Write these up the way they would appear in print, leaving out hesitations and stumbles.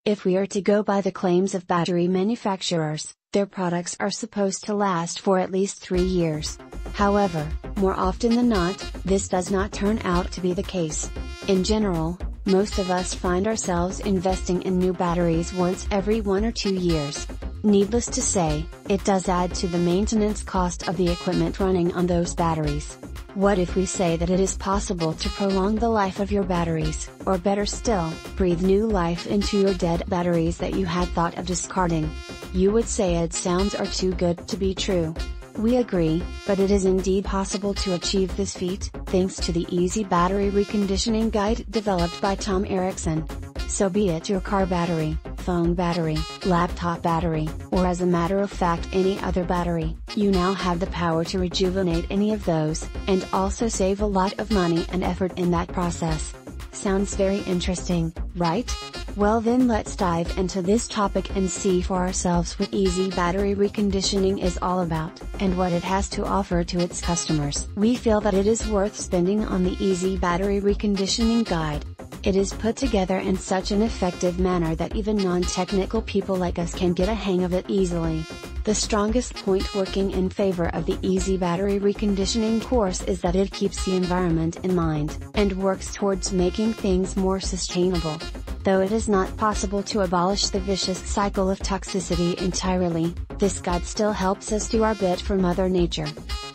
If we are to go by the claims of battery manufacturers, their products are supposed to last for at least 3 years. However, more often than not, this does not turn out to be the case. In general, most of us find ourselves investing in new batteries once every 1 or 2 years. Needless to say, it does add to the maintenance cost of the equipment running on those batteries. What if we say that it is possible to prolong the life of your batteries, or better still, breathe new life into your dead batteries that you had thought of discarding? You would say it sounds too good to be true. We agree, but it is indeed possible to achieve this feat, thanks to the easy battery reconditioning guide developed by Tom Erickson. So be it your car battery, phone battery, laptop battery, or as a matter of fact any other battery, you now have the power to rejuvenate any of those, and also save a lot of money and effort in that process. Sounds very interesting, right? Well then let's dive into this topic and see for ourselves what easy battery reconditioning is all about, and what it has to offer to its customers. We feel that it is worth spending on the easy battery reconditioning guide. It is put together in such an effective manner that even non-technical people like us can get a hang of it easily. The strongest point working in favor of the easy battery reconditioning course is that it keeps the environment in mind, and works towards making things more sustainable. Though it is not possible to abolish the vicious cycle of toxicity entirely, this guide still helps us do our bit for Mother Nature.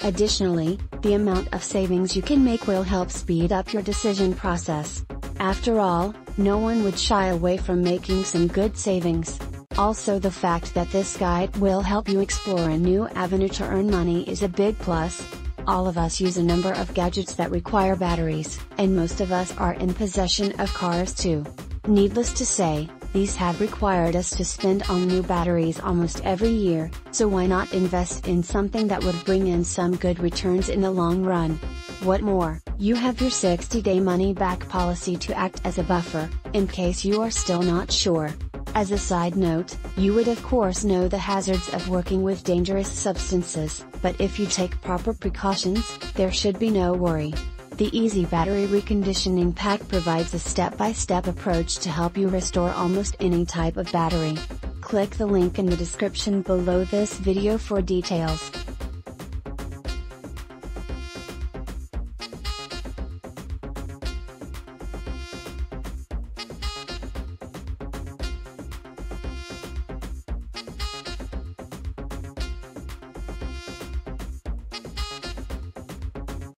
Additionally, the amount of savings you can make will help speed up your decision process. After all, no one would shy away from making some good savings. Also, the fact that this guide will help you explore a new avenue to earn money is a big plus. All of us use a number of gadgets that require batteries, and most of us are in possession of cars too. Needless to say, these have required us to spend on new batteries almost every year, so why not invest in something that would bring in some good returns in the long run? What more, you have your 60-day money-back policy to act as a buffer, in case you are still not sure. As a side note, you would of course know the hazards of working with dangerous substances, but if you take proper precautions, there should be no worry. The Easy Battery Reconditioning Pack provides a step-by-step approach to help you restore almost any type of battery. Click the link in the description below this video for details.